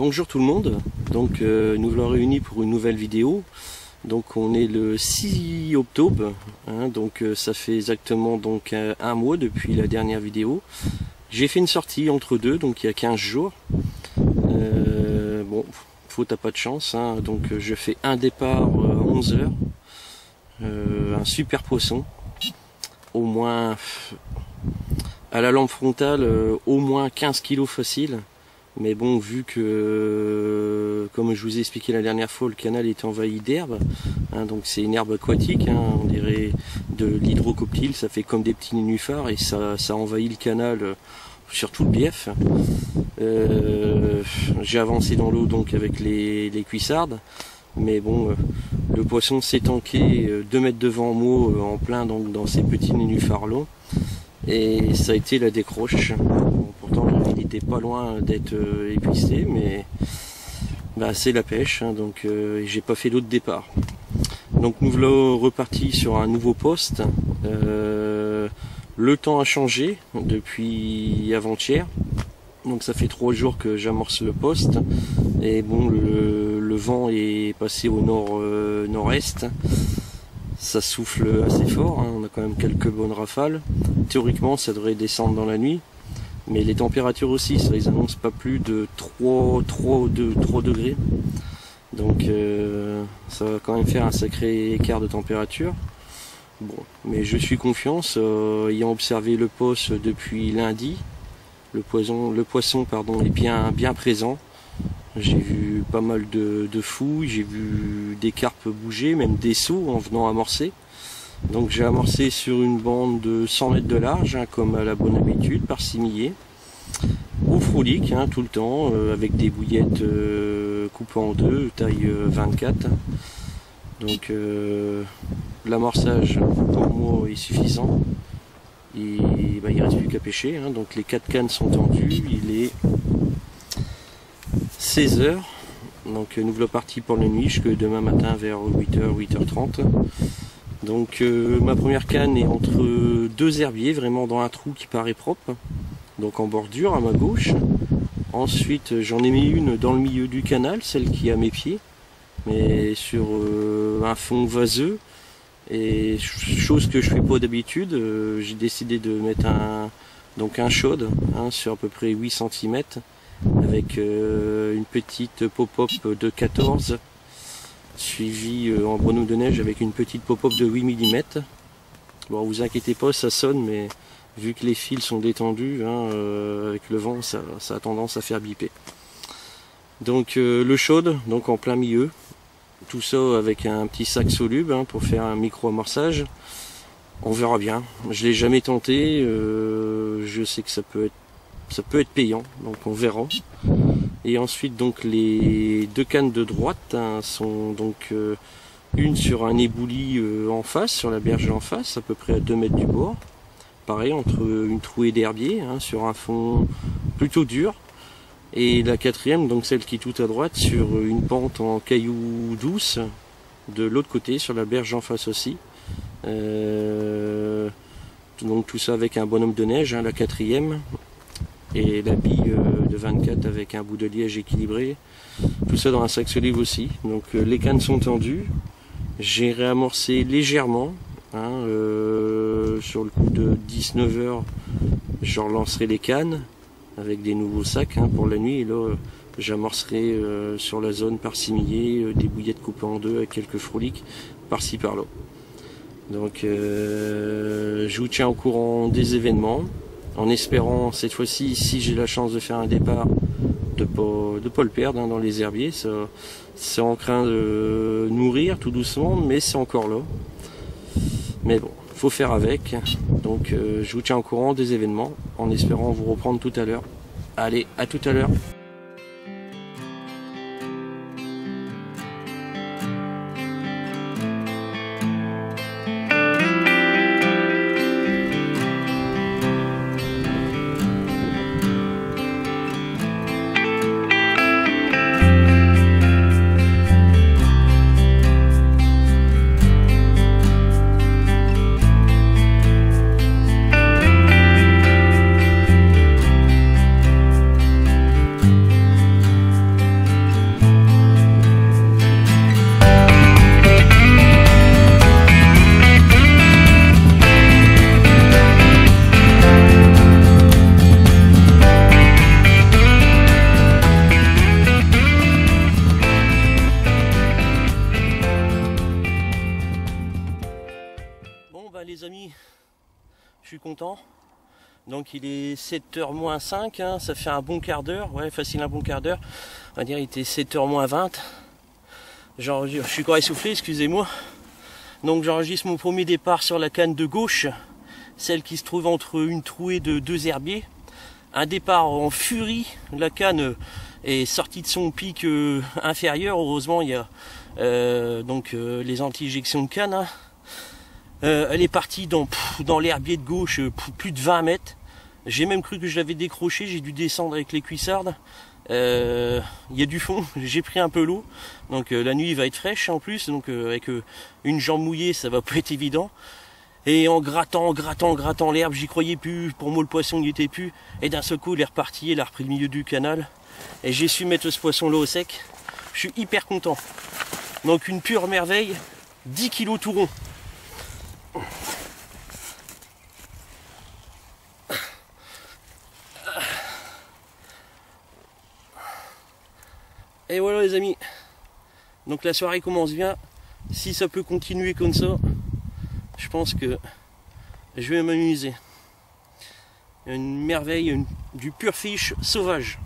Bonjour tout le monde, donc nous voilà réunis pour une nouvelle vidéo. Donc on est le 6 octobre, hein, donc ça fait exactement donc un mois depuis la dernière vidéo. J'ai fait une sortie entre deux, donc il y a 15 jours. Bon, faute à pas de chance, hein, donc je fais un départ à 11 h, un super poisson, au moins à la lampe frontale, au moins 15 kg facile. Mais bon, vu que, comme je vous ai expliqué la dernière fois, le canal est envahi d'herbe, hein, donc c'est une herbe aquatique, hein, on dirait de l'hydrocoptyle, ça fait comme des petits nénuphars et ça envahit le canal sur tout le bief. J'ai avancé dans l'eau donc avec les cuissardes, mais bon, le poisson s'est tanké 2 mètres devant moi en plein donc, dans ces petits nénuphars longs. Et ça a été la décroche. Bon, pourtant il n'était pas loin d'être épuisé, mais bah, c'est la pêche, hein, donc j'ai pas fait d'autre départ. Donc nous voilà repartis sur un nouveau poste. Le temps a changé depuis avant-hier, donc ça fait 3 jours que j'amorce le poste, et bon le vent est passé au nord-est. Ça souffle assez fort, hein, on a quand même quelques bonnes rafales. Théoriquement ça devrait descendre dans la nuit, mais les températures aussi, ça les annonce pas plus de 3 degrés. Donc ça va quand même faire un sacré écart de température. Bon, mais je suis confiance, ayant observé le poste depuis lundi, le poisson pardon, est bien présent. J'ai vu pas mal de fouilles, j'ai vu des carpes bouger, même des sauts en venant amorcer. Donc j'ai amorcé sur une bande de 100 mètres de large, hein, comme à la bonne habitude, par simillet. Au frolic, hein, tout le temps, avec des bouillettes coupées en deux, taille 24. Donc l'amorçage pour moi est suffisant. Et bah, il ne reste plus qu'à pêcher, hein. Donc les 4 cannes sont tendues, il est 16 h, donc nous voilà partis pour la nuit jusque demain matin vers 8 h, 8 h 30. Donc ma première canne est entre 2 herbiers, vraiment dans un trou qui paraît propre, donc en bordure à ma gauche. Ensuite j'en ai mis une dans le milieu du canal, celle qui est à mes pieds, mais sur un fond vaseux, et chose que je fais pas d'habitude. J'ai décidé de mettre un chaude, hein, sur à peu près 8 cm, avec une petite pop-up de 14, suivie en grenouille de neige avec une petite pop-up de 8 mm. Bon, vous inquiétez pas, ça sonne, mais vu que les fils sont détendus, hein, avec le vent, ça a tendance à faire biper. Donc le chaude, donc en plein milieu, tout ça avec un petit sac soluble, hein, pour faire un micro-amorçage. On verra bien, je l'ai jamais tenté, je sais que ça peut être payant, donc on verra. Et ensuite donc les 2 cannes de droite, hein, sont donc une sur un ébouli en face, sur la berge en face, à peu près à 2 mètres du bord. Pareil, entre une trouée d'herbier, hein, sur un fond plutôt dur. Et la 4e, donc celle qui est tout à droite, sur une pente en cailloux douce, de l'autre côté, sur la berge en face aussi. Donc tout ça avec un bonhomme de neige, hein, la 4e. Et la bille de 24 avec un bout de liège équilibré, tout ça dans un sac solive aussi. Donc les cannes sont tendues, j'ai réamorcé légèrement, hein, sur le coup de 19 h je relancerai les cannes avec des nouveaux sacs, hein, pour la nuit, et là j'amorcerai sur la zone par simillet, des bouillettes coupées en deux avec quelques frolics par-ci par-là. Donc je vous tiens au courant des événements, en espérant cette fois-ci, si j'ai la chance de faire un départ, de pas le perdre, hein, dans les herbiers. C'est en train de nourrir tout doucement, mais c'est encore là. Mais bon, faut faire avec. Donc je vous tiens au courant des événements, en espérant vous reprendre tout à l'heure. Allez, à tout à l'heure. content. Donc il est 7h moins 5, hein, ça fait un bon quart d'heure, ouais, facile un bon quart d'heure. On va dire il était 7h moins 20. Je suis encore essoufflé, excusez-moi. Donc j'enregistre mon premier départ sur la canne de gauche, celle qui se trouve entre une trouée de 2 herbiers. Un départ en furie, la canne est sortie de son pic inférieur, heureusement il y a les anti-éjections de canne. Hein. Elle est partie dans l'herbier de gauche plus de 20 mètres. J'ai même cru que je l'avais décroché, j'ai dû descendre avec les cuissardes. Il y a du fond, j'ai pris un peu l'eau. Donc la nuit va être fraîche en plus, donc avec une jambe mouillée ça va pas être évident. Et en grattant l'herbe, j'y croyais plus, pour moi le poisson n'y était plus. Et d'un seul coup il est reparti, il a repris le milieu du canal. Et j'ai su mettre ce poisson là au sec. Je suis hyper content. Donc une pure merveille, 10 kg tout rond. Et voilà les amis, donc la soirée commence bien. Si ça peut continuer comme ça, je pense que je vais m'amuser. Une merveille, du pur fiche sauvage.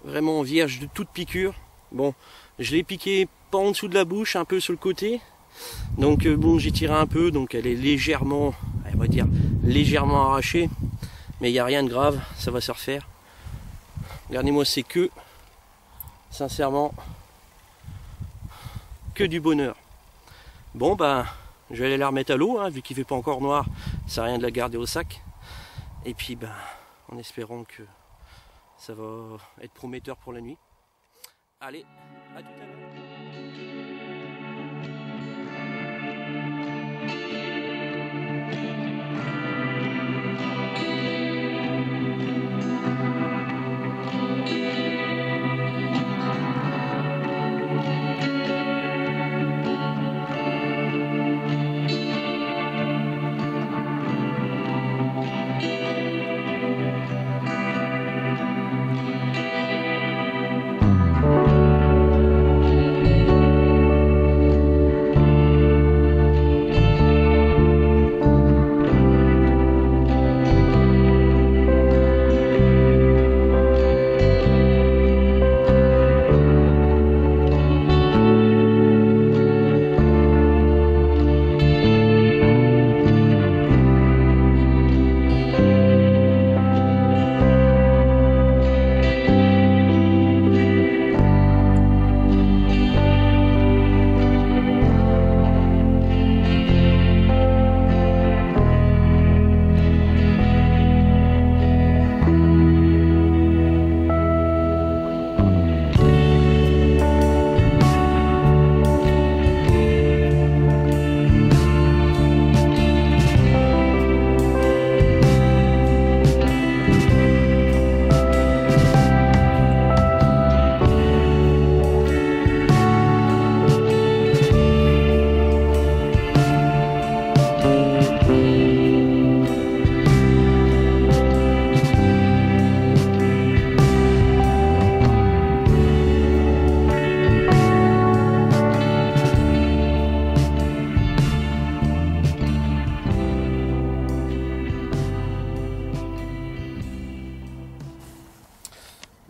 Vraiment vierge de toute piqûre. Bon, je l'ai piqué pas en dessous de la bouche, un peu sur le côté. Donc bon, j'ai tiré un peu, donc elle est légèrement, on va dire légèrement arrachée. Mais il n'y a rien de grave, ça va se refaire. Regardez-moi ces queues. Sincèrement, que du bonheur. Bon ben, je vais aller la remettre à l'eau, hein, vu qu'il ne fait pas encore noir, ça sert à rien de la garder au sac. Et puis ben, en espérant que ça va être prometteur pour la nuit. Allez, à tout à l'heure.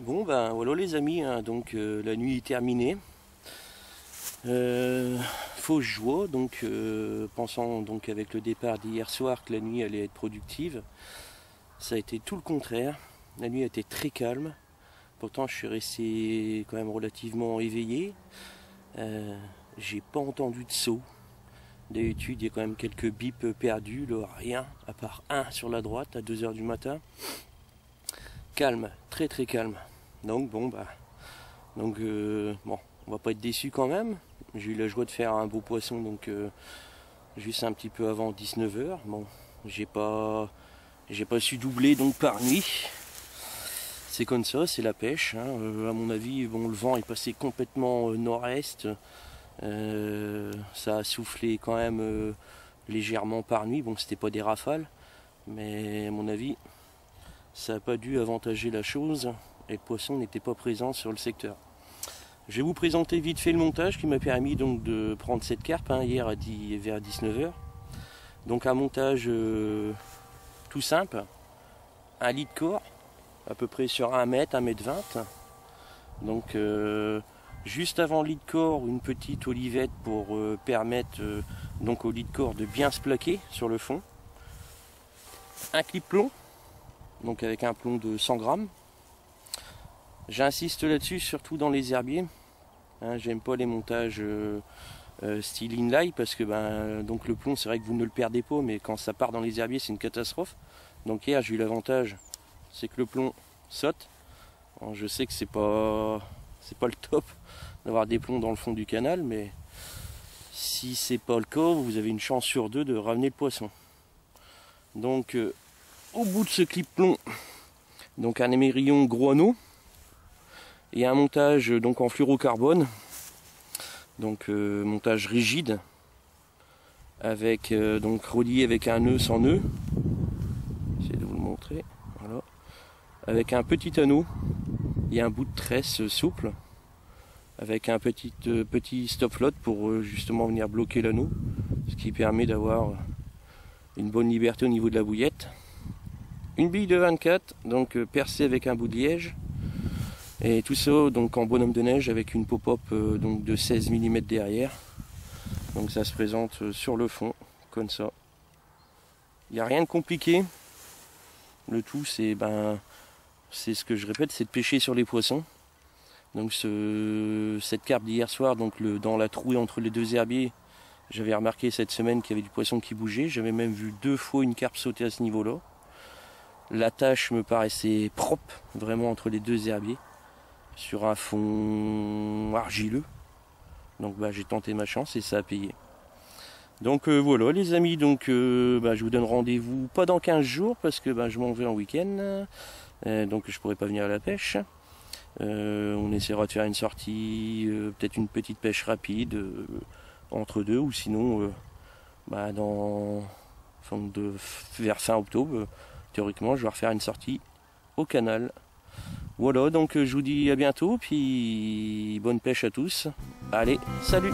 Bon ben voilà les amis, hein, donc la nuit est terminée. Fausse joie, donc pensant donc avec le départ d'hier soir que la nuit allait être productive. Ça a été tout le contraire. La nuit a été très calme. Pourtant je suis resté quand même relativement éveillé. J'ai pas entendu de saut. D'habitude il y a quand même quelques bips perdus, là, rien, à part un sur la droite à 2 h du matin. Calme, très très calme. Donc bon bah bon, on va pas être déçu quand même. J'ai eu la joie de faire un beau poisson, donc juste un petit peu avant 19 h. Bon, j'ai pas su doubler donc par nuit. C'est comme ça, c'est la pêche. Hein. À mon avis, bon, le vent est passé complètement nord-est. Ça a soufflé quand même légèrement par nuit. Bon, c'était pas des rafales. mais à mon avis ça n'a pas dû avantager la chose et le poisson n'était pas présent sur le secteur. Je vais vous présenter vite fait le montage qui m'a permis donc de prendre cette carpe hier vers 19 h. Donc un montage tout simple, un lit de corps à peu près sur 1 mètre, 1 mètre 20. Donc juste avant le lit de corps, une petite olivette pour permettre donc au lit de corps de bien se plaquer sur le fond. Un clip plomb, donc avec un plomb de 100 grammes. J'insiste là-dessus, surtout dans les herbiers. Hein, j'aime pas les montages style inlay parce que donc le plomb, c'est vrai que vous ne le perdez pas, mais quand ça part dans les herbiers, c'est une catastrophe. Donc hier, j'ai eu l'avantage, c'est que le plomb saute. Alors, je sais que c'est pas le top d'avoir des plombs dans le fond du canal, mais si c'est pas le cas, vous avez une chance sur 2 de ramener le poisson. Donc au bout de ce clip plomb, donc un émerillon gros anneau et un montage donc en fluorocarbone, donc montage rigide avec donc relié avec un nœud sans nœud. J'essaie de vous le montrer. Voilà. Avec un petit anneau et un bout de tresse souple avec un petit stop float pour justement venir bloquer l'anneau, ce qui permet d'avoir une bonne liberté au niveau de la bouillette. Une bille de 24, donc percée avec un bout de liège, et tout ça donc en bonhomme de neige avec une pop-up donc de 16 mm derrière. Donc ça se présente sur le fond comme ça. Il n'y a rien de compliqué. Le tout c'est ce que je répète, c'est de pêcher sur les poissons. Donc cette carpe d'hier soir, donc dans la trouée entre les 2 herbiers, j'avais remarqué cette semaine qu'il y avait du poisson qui bougeait. J'avais même vu 2 fois une carpe sauter à ce niveau-là. La tâche me paraissait propre, vraiment entre les 2 herbiers, sur un fond argileux. Donc j'ai tenté ma chance et ça a payé. Donc voilà les amis, donc je vous donne rendez-vous pas dans 15 jours parce que je m'en vais en week-end, donc je pourrai pas venir à la pêche. On essaiera de faire une sortie, peut-être une petite pêche rapide entre deux, ou sinon vers fin octobre, théoriquement je vais refaire une sortie au canal. Voilà, donc je vous dis à bientôt, puis bonne pêche à tous. Allez, salut!